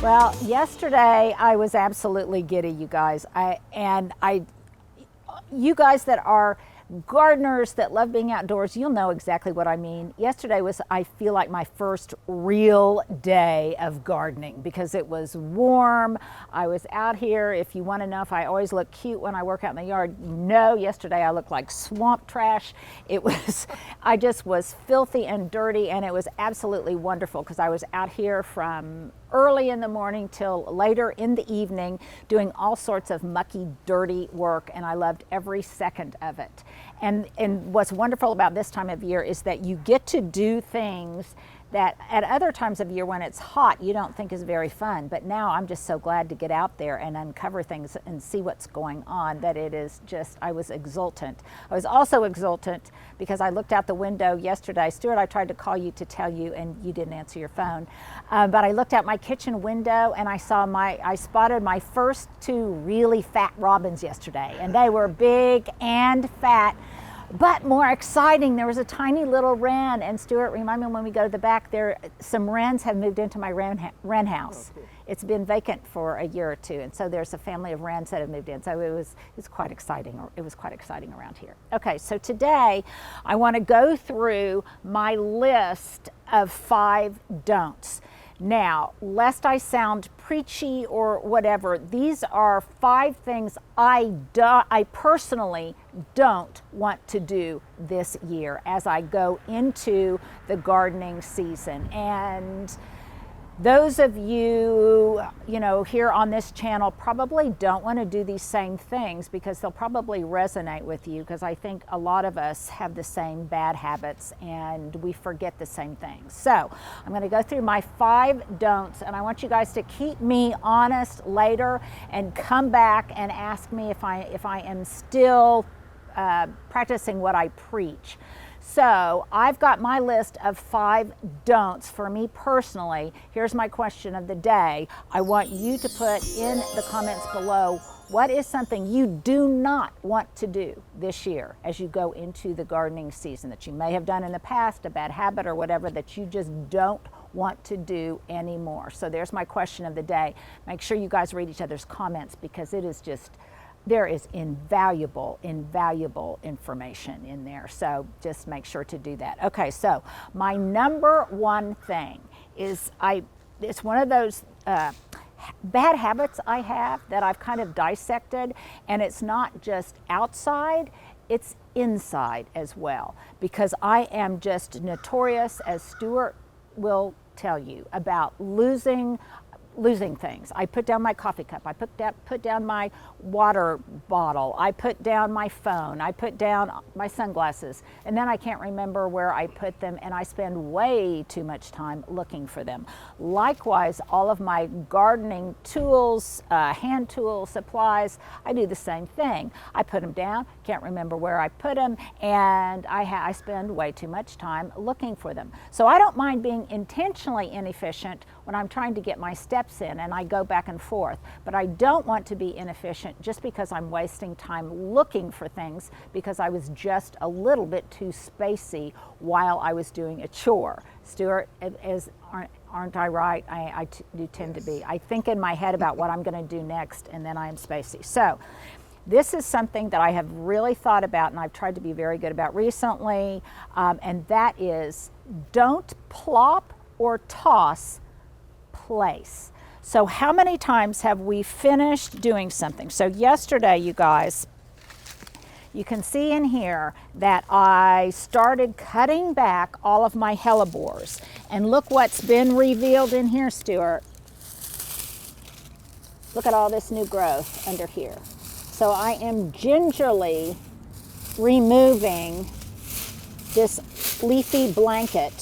Well, yesterday I was absolutely giddy, you guys. You guys that are gardeners that love being outdoors, you'll know exactly what I mean. Yesterday was, I feel like, my first real day of gardening because it was warm. I was out here. If you want to know if I always look cute when I work out in the yard, no, yesterday I looked like swamp trash. I just was filthy and dirty, and it was absolutely wonderful because I was out here from early in the morning till later in the evening doing all sorts of mucky, dirty work, and I loved every second of it. And what's wonderful about this time of year is that you get to do things that at other times of year when it's hot you don't think is very fun, but now I'm just so glad to get out there and uncover things and see what's going on that it is just, I was exultant. I was also exultant because I looked out the window yesterday. Stuart, I tried to call you to tell you and you didn't answer your phone, but I looked out my kitchen window and I spotted my first two really fat robins yesterday, and they were big and fat, but more exciting. There was a tiny little wren, and Stuart, remind me when we go to the back there, some wrens have moved into my wren house. Oh, cool. It's been vacant for a year or two, and so there's a family of wrens that have moved in. So it's quite exciting. It was quite exciting around here. Okay, so today I want to go through my list of 5 don'ts. Now, lest I sound preachy or whatever, these are 5 things I personally don't want to do this year as I go into the gardening season. And those of you, here on this channel probably don't want to do these same things because they'll probably resonate with you, because I think a lot of us have the same bad habits and we forget the same things. So I'm going to go through my 5 don'ts, and I want you guys to keep me honest later and come back and ask me if I am still practicing what I preach. So I've got my list of 5 don'ts for me personally. Here's my question of the day. I want you to put in the comments below, what is something you do not want to do this year as you go into the gardening season that you may have done in the past, a bad habit or whatever that you just don't want to do anymore. So there's my question of the day. Make sure you guys read each other's comments because it is just, there is invaluable information in there. So just make sure to do that. Okay, so my number 1 thing is it's one of those bad habits I have that I've kind of dissected, and it's not just outside, it's inside as well, because I am just notorious, as Stuart will tell you, about losing things. I put down my coffee cup, I put down my water bottle, I put down my phone, I put down my sunglasses, and then I can't remember where I put them, and I spend way too much time looking for them. Likewise, all of my gardening tools, hand tool supplies, I do the same thing. I put them down, can't remember where I put them, and I spend way too much time looking for them. So I don't mind being intentionally inefficient when I'm trying to get my steps in and I go back and forth, but I don't want to be inefficient just because I'm wasting time looking for things because I was just a little bit too spacey while I was doing a chore. Stuart, aren't I right? I do tend to be. I think in my head about what I'm going to do next, and then I am spacey. So this is something that I have really thought about and I've tried to be very good about recently, and that is, don't plop or toss place. So how many times have we finished doing something? So yesterday, you guys, you can see in here that I started cutting back all of my hellebores. And look what's been revealed in here, Stuart. Look at all this new growth under here. So I am gingerly removing this leafy blanket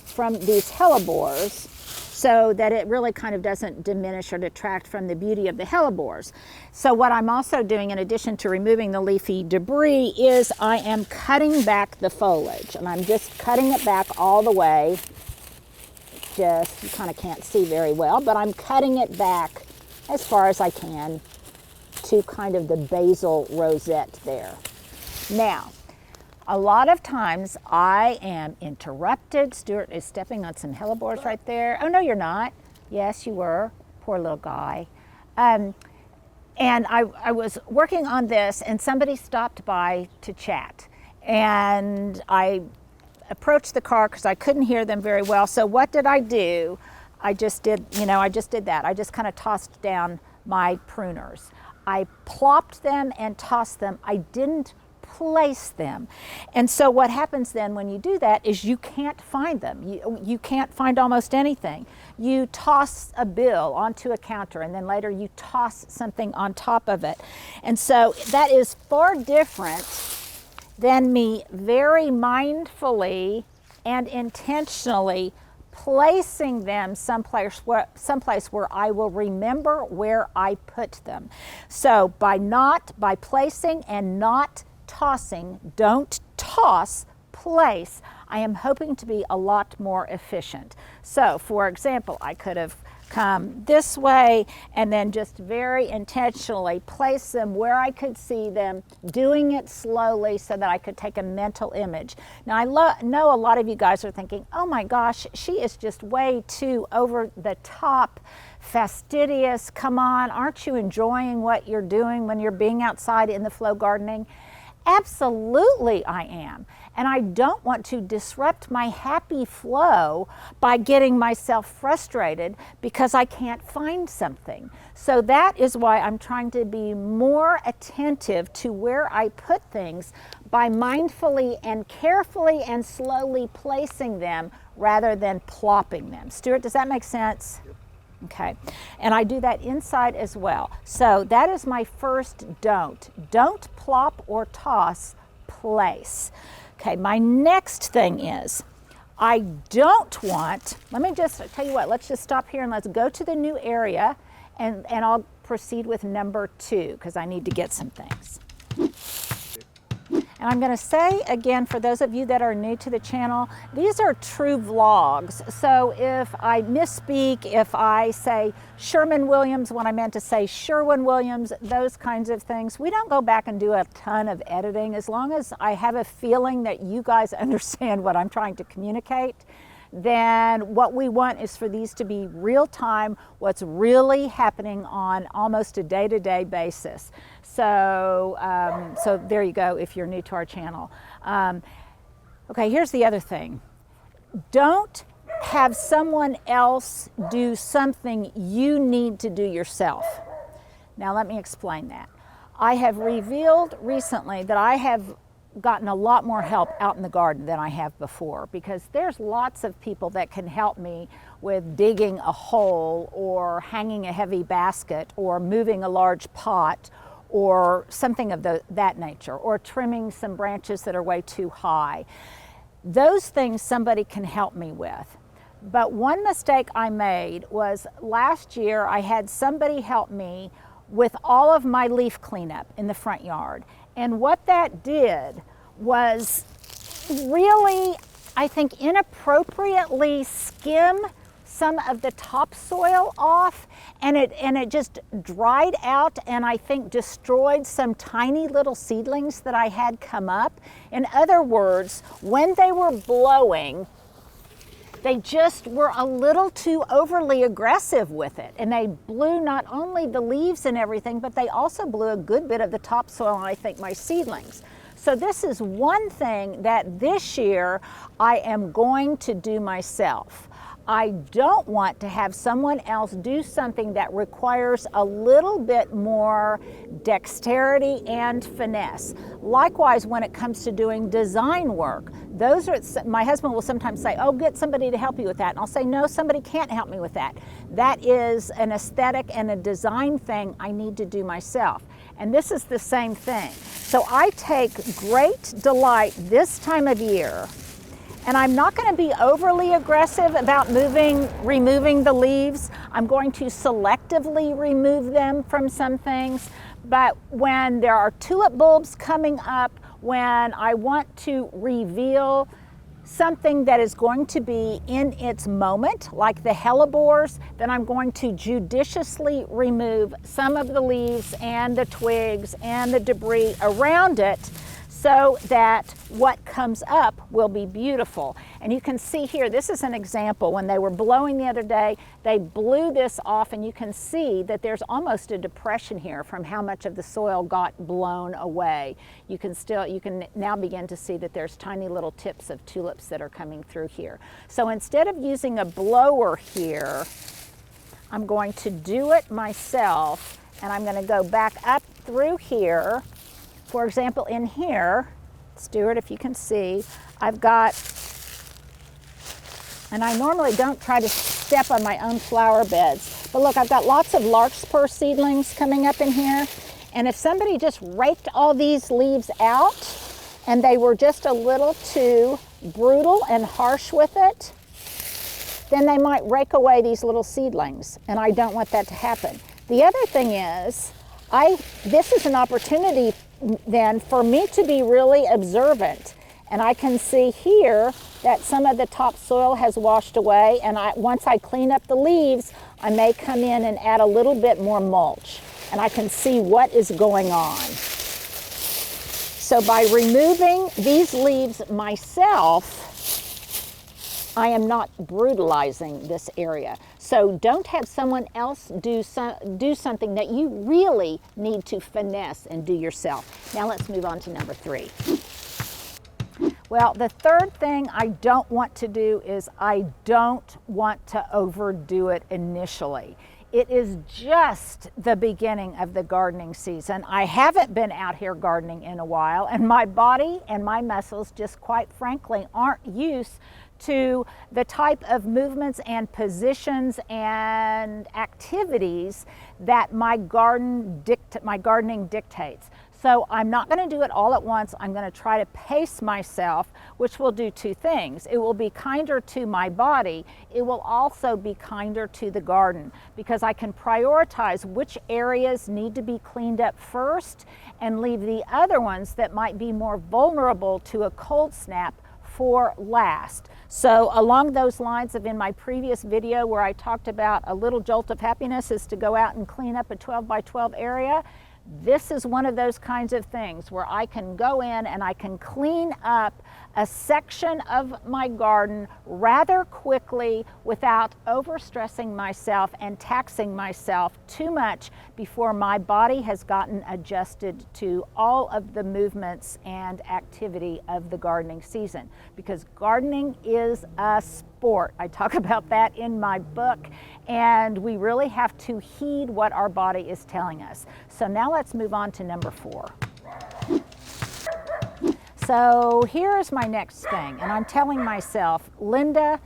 from these hellebores so that it really kind of doesn't diminish or detract from the beauty of the hellebores. So what I'm also doing, in addition to removing the leafy debris, is I am cutting back the foliage, and I'm just cutting it back all the way. Just, you kind of can't see very well, but I'm cutting it back as far as I can to kind of the basal rosette there. Now, a lot of times I am interrupted. Stuart is stepping on some hellebores right there. Oh, no, you're not. Yes, you were. Poor little guy. And I was working on this, and somebody stopped by to chat. And I approached the car because I couldn't hear them very well. So what did I do? I just did that. I just kind of tossed down my pruners. I plopped them and tossed them. I didn't place them. And so what happens then when you do that is you can't find them. You can't find almost anything. You toss a bill onto a counter, and then later you toss something on top of it. And so that is far different than me very mindfully and intentionally placing them someplace where I will remember where I put them. So by placing and not tossing, don't toss, place, I am hoping to be a lot more efficient. So for example, I could have come this way and then just very intentionally place them where I could see them, doing it slowly so that I could take a mental image. Now I know a lot of you guys are thinking, oh my gosh, she is just way too over the top, fastidious. Come on, aren't you enjoying what you're doing when you're being outside in the flow gardening? Absolutely I am. And I don't want to disrupt my happy flow by getting myself frustrated because I can't find something. So that is why I'm trying to be more attentive to where I put things by mindfully and carefully and slowly placing them rather than plopping them. Stuart, does that make sense? Yep. Okay, and I do that inside as well. So that is my first don't. Don't plop or toss, place. Okay, my next thing is, I don't want, let me just tell you what, let's just stop here and let's go to the new area and I'll proceed with number 2 because I need to get some things. And I'm going to say again, for those of you that are new to the channel, these are true vlogs. So if I misspeak, if I say Sherman-Williams when I meant to say Sherwin-Williams, those kinds of things, we don't go back and do a ton of editing. As long as I have a feeling that you guys understand what I'm trying to communicate, then what we want is for these to be real time, what's really happening on almost a day-to-day basis. So, so there you go if you're new to our channel. Okay, here's the other thing. Don't have someone else do something you need to do yourself. Now let me explain that. I have revealed recently that I have gotten a lot more help out in the garden than I have before, because there's lots of people that can help me with digging a hole or hanging a heavy basket or moving a large pot or something of that nature, or trimming some branches that are way too high. Those things somebody can help me with. But one mistake I made was last year I had somebody help me with all of my leaf cleanup in the front yard. And what that did was really, I think, inappropriately skim some of the topsoil off, and it just dried out and I think destroyed some tiny little seedlings that I had come up. In other words, when they were blowing, they just were a little too overly aggressive with it. And they blew not only the leaves and everything, but they also blew a good bit of the topsoil and I think my seedlings. So this is one thing that this year I am going to do myself. I don't want to have someone else do something that requires a little bit more dexterity and finesse. Likewise, when it comes to doing design work, those are, my husband will sometimes say, oh, get somebody to help you with that. And I'll say, no, somebody can't help me with that. That is an aesthetic and a design thing I need to do myself. And this is the same thing. So I take great delight this time of year, and I'm not going to be overly aggressive about removing the leaves. I'm going to selectively remove them from some things. But when there are tulip bulbs coming up, when I want to reveal something that is going to be in its moment, like the hellebores, then I'm going to judiciously remove some of the leaves and the twigs and the debris around it, so that what comes up will be beautiful. And you can see here, this is an example. When they were blowing the other day, they blew this off, and you can see that there's almost a depression here from how much of the soil got blown away. You can now begin to see that there's tiny little tips of tulips that are coming through here. So instead of using a blower here, I'm going to do it myself, and I'm going to go back up through here. For example, in here, Stuart, if you can see, I've got, and I normally don't try to step on my own flower beds, but look, I've got lots of larkspur seedlings coming up in here. And if somebody just raked all these leaves out and they were just a little too brutal and harsh with it, then they might rake away these little seedlings, and I don't want that to happen. The other thing is, this is an opportunity then for me to be really observant, and I can see here that some of the topsoil has washed away, and once I clean up the leaves, I may come in and add a little bit more mulch, and I can see what is going on. So by removing these leaves myself, I am not brutalizing this area. So don't have someone else do something that you really need to finesse and do yourself. Now let's move on to number 3. Well, the third thing I don't want to do is I don't want to overdo it initially. It is just the beginning of the gardening season. I haven't been out here gardening in a while, and my body and my muscles just quite frankly aren't used to the type of movements and positions and activities that my gardening dictates. So I'm not going to do it all at once. I'm going to try to pace myself, which will do 2 things. It will be kinder to my body. It will also be kinder to the garden, because I can prioritize which areas need to be cleaned up first and leave the other ones that might be more vulnerable to a cold snap for last. So along those lines of in my previous video where I talked about a little jolt of happiness is to go out and clean up a 12 by 12 area, this is one of those kinds of things where I can go in and I can clean up a section of my garden rather quickly without overstressing myself and taxing myself too much before my body has gotten adjusted to all of the movements and activity of the gardening season. Because gardening is a sport. I talk about that in my book, and we really have to heed what our body is telling us. So now let's move on to number 4. So here is my next thing, and I'm telling myself, Linda,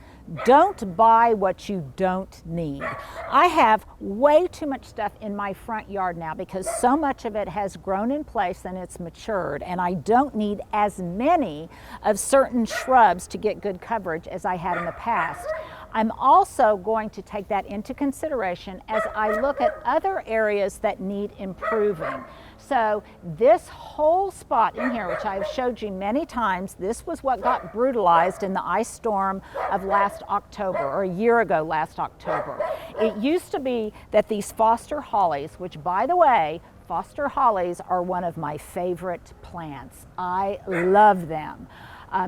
don't buy what you don't need. I have way too much stuff in my front yard now because so much of it has grown in place and it's matured, and I don't need as many of certain shrubs to get good coverage as I had in the past. I'm also going to take that into consideration as I look at other areas that need improving. So this whole spot in here, which I've showed you many times, this was what got brutalized in the ice storm of last October, or a year ago last October. It used to be that these Foster hollies, which by the way, Foster hollies are one of my favorite plants. I love them.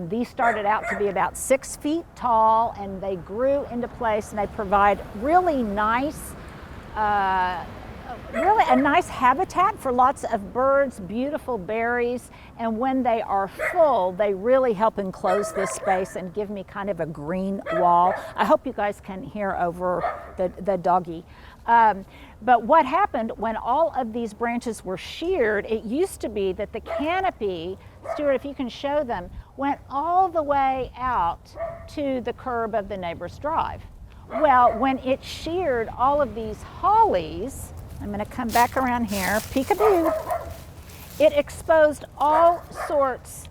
These started out to be about 6 feet tall, and they grew into place, and they provide really nice, really a nice habitat for lots of birds, beautiful berries, and when they are full, they really help enclose this space and give me kind of a green wall. I hope you guys can hear over the doggy. But what happened when all of these branches were sheared, it used to be that the canopy, Stuart, if you can show them, went all the way out to the curb of the neighbor's drive. Well, when it sheared all of these hollies, I'm going to come back around here, peekaboo, it exposed all sorts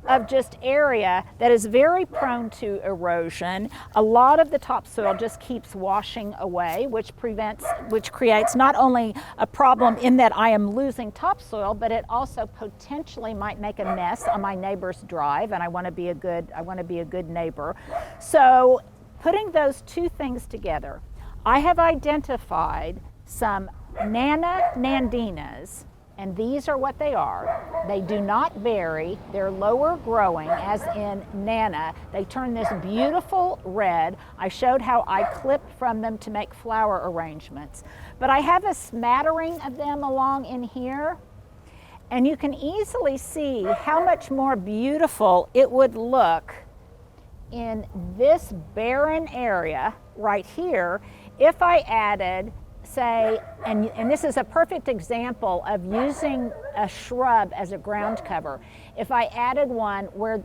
of just area that is very prone to erosion. A lot of the topsoil just keeps washing away, which creates not only a problem in that I am losing topsoil, but it also potentially might make a mess on my neighbor's drive, and I want to be a good neighbor. So putting those 2 things together, I have identified some Nana Nandinas And these are what they are. They do not berry. They're lower growing, as in Nana. They turn this beautiful red. I showed how I clipped from them to make flower arrangements. But I have a smattering of them along in here. And you can easily see how much more beautiful it would look in this barren area right here if I added, say, and this is a perfect example of using a shrub as a ground cover. If I added one where,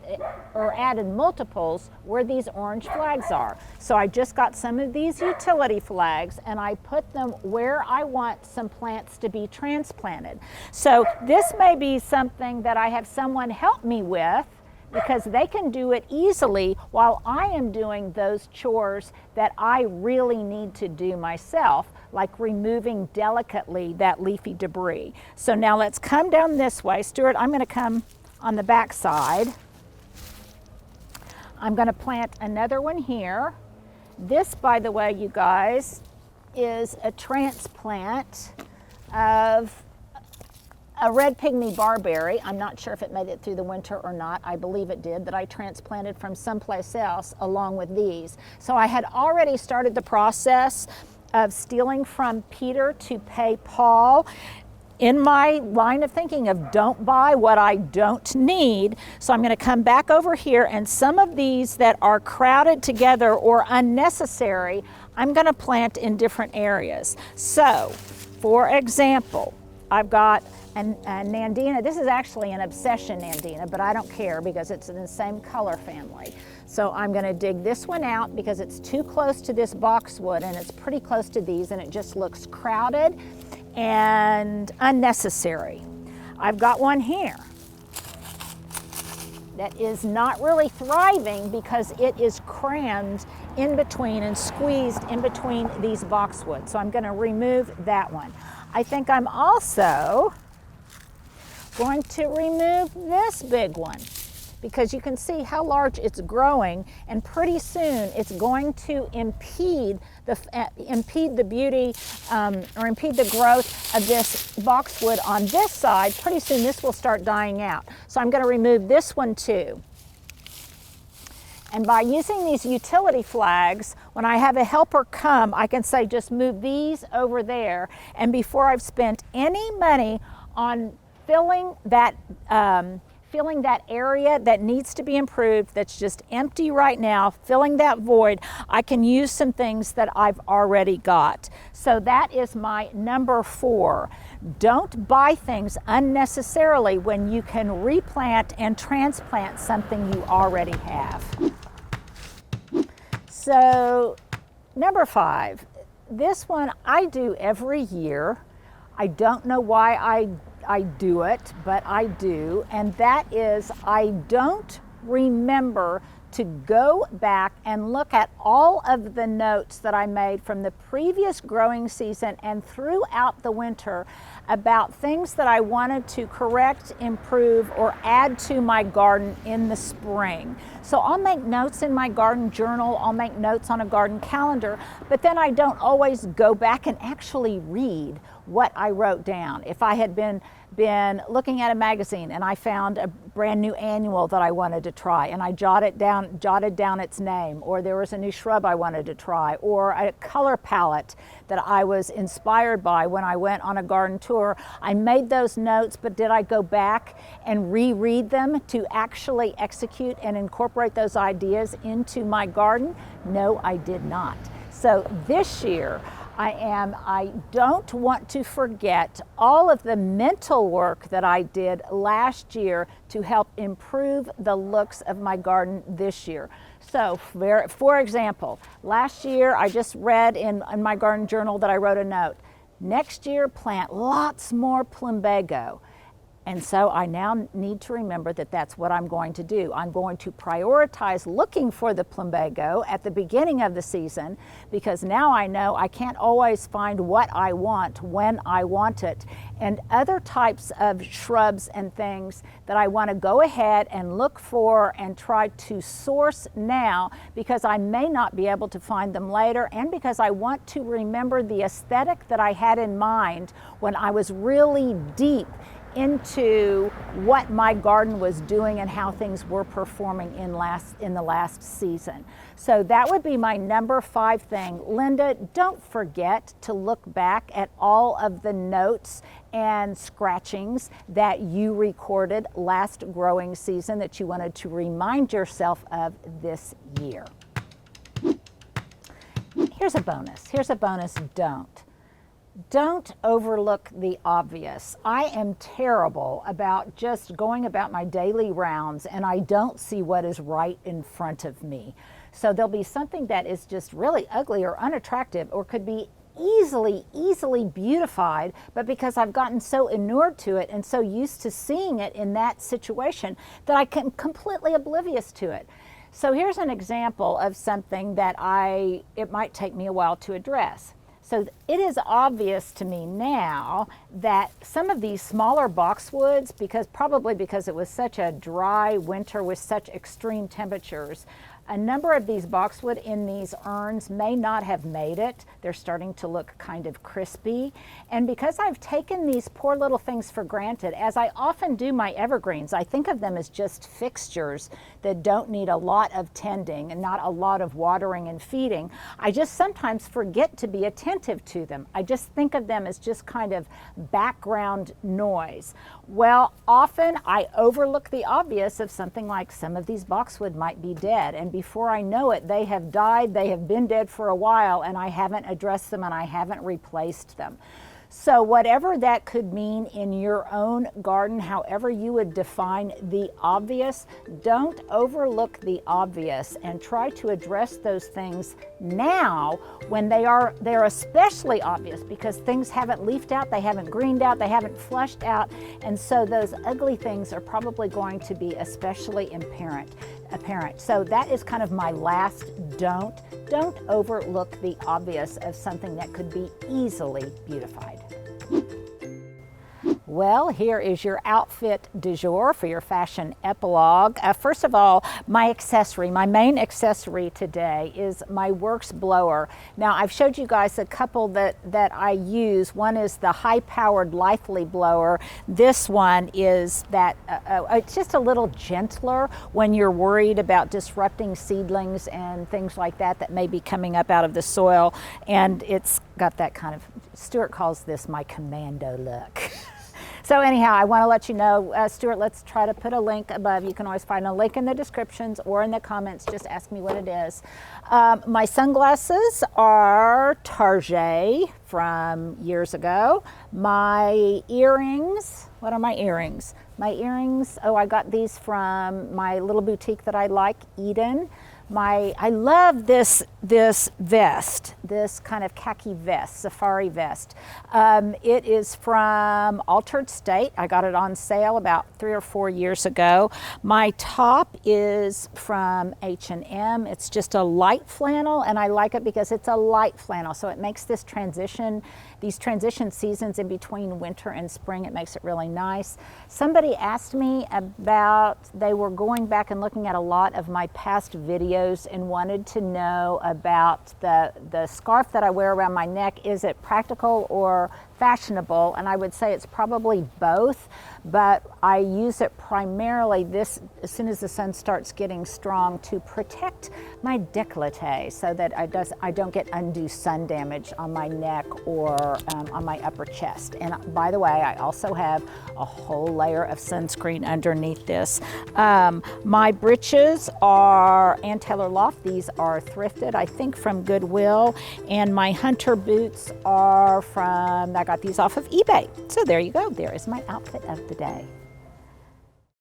or added multiples where these orange flags are. So I just got some of these utility flags and I put them where I want some plants to be transplanted. So this may be something that I have someone help me with, because they can do it easily while I am doing those chores that I really need to do myself, like removing delicately that leafy debris. So now let's come down this way. Stuart, I'm going to come on the back side. I'm going to plant another one here. This, by the way, you guys, is a transplant of a red pygmy barberry. I'm not sure if it made it through the winter or not. I believe it did, that I transplanted from someplace else along with these. So I had already started the process of stealing from Peter to pay Paul in my line of thinking of don't buy what I don't need. So I'm going to come back over here, and some of these that are crowded together or unnecessary, I'm going to plant in different areas. So, for example, I've got a Nandina. This is actually an Obsession Nandina, but I don't care because it's in the same color family. So I'm going to dig this one out because it's too close to this boxwood, and it's pretty close to these, and it just looks crowded and unnecessary. I've got one here that is not really thriving because it is crammed in between and squeezed in between these boxwoods. So I'm going to remove that one. I think I'm also going to remove this big one because you can see how large it's growing, and pretty soon it's going to impede the beauty or impede the growth of this boxwood on this side. Pretty soon this will start dying out. So I'm going to remove this one too. And by using these utility flags, when I have a helper come, I can say just move these over there. And before I've spent any money on filling that area that needs to be improved, that's just empty right now, filling that void, I can use some things that I've already got. So that is my number 4. Don't buy things unnecessarily when you can replant and transplant something you already have. So number 5, this one I do every year. I don't know why I do it, but I do, and that is I don't remember to go back and look at all of the notes that I made from the previous growing season and throughout the winter about things that I wanted to correct, improve, or add to my garden in the spring. So I'll make notes in my garden journal, I'll make notes on a garden calendar, but then I don't always go back and actually read what I wrote down. If I had been looking at a magazine and I found a brand new annual that I wanted to try, and I jotted down its name, or there was a new shrub I wanted to try, or a color palette that I was inspired by when I went on a garden tour, I made those notes, but did I go back and reread them to actually execute and incorporate those ideas into my garden? No, I did not. So this year, I don't want to forget all of the mental work that I did last year to help improve the looks of my garden this year. So for example, last year I just read in my garden journal that I wrote a note. Next year, plant lots more plumbago. And so I now need to remember that that's what I'm going to do. I'm going to prioritize looking for the plumbago at the beginning of the season, because now I know I can't always find what I want when I want it. And other types of shrubs and things that I want to go ahead and look for and try to source now, because I may not be able to find them later, and because I want to remember the aesthetic that I had in mind when I was really deep into what my garden was doing and how things were performing in the last season. So that would be my number 5 thing. Linda, don't forget to look back at all of the notes and scratchings that you recorded last growing season that you wanted to remind yourself of this year. Here's a bonus. Don't overlook the obvious. I am terrible about just going about my daily rounds and I don't see what is right in front of me. So there'll be something that is just really ugly or unattractive, or could be easily beautified, but because I've gotten so inured to it and so used to seeing it in that situation that I am completely oblivious to it. So here's an example of something that it might take me a while to address. So it is obvious to me now that some of these smaller boxwoods, probably because it was such a dry winter with such extreme temperatures, a number of these boxwood in these urns may not have made it. They're starting to look kind of crispy. And because I've taken these poor little things for granted, as I often do my evergreens, I think of them as just fixtures that don't need a lot of tending and not a lot of watering and feeding. I just sometimes forget to be attentive to them. I just think of them as just kind of background noise. Well, often I overlook the obvious of something like some of these boxwood might be dead, and before I know it, they have died, they have been dead for a while, and I haven't addressed them and I haven't replaced them. So whatever that could mean in your own garden, however you would define the obvious, don't overlook the obvious and try to address those things now when they're especially obvious, because things haven't leafed out, they haven't greened out, they haven't flushed out, and so those ugly things are probably going to be especially apparent. So that is kind of my last don't. Don't overlook the obvious of something that could be easily beautified. Well, here is your outfit du jour for your fashion epilogue. First of all, my main accessory today is my Works blower. Now, I've showed you guys a couple that I use. One is the high-powered Lively blower. This one is it's just a little gentler when you're worried about disrupting seedlings and things like that may be coming up out of the soil. And it's got that kind of, Stuart calls this my commando look. So anyhow, I want to let you know, Stuart, let's try to put a link above. You can always find a link in the descriptions or in the comments. Just ask me what it is. My sunglasses are Target from years ago. My earrings, what are my earrings? My earrings, I got these from my little boutique that I like, Eden. I love this vest, this kind of khaki vest, safari vest. It is from Altered State. I got it on sale about 3 or 4 years ago. My top is from H&M. It's just a light flannel, and I like it because it's a light flannel, so it makes these transition seasons in between winter and spring, it makes it really nice. Somebody asked me they were going back and looking at a lot of my past videos and wanted to know about the scarf that I wear around my neck. Is it practical or fashionable? And I would say it's probably both, but I use it primarily as soon as the sun starts getting strong, to protect my décolleté so that I don't get undue sun damage on my neck or on my upper chest. And by the way, I also have a whole layer of sunscreen underneath this. My breeches are Ann Taylor Loft. These are thrifted, I think, from Goodwill. And my hunter boots are I got these off of eBay. So there you go. There is my outfit of the day.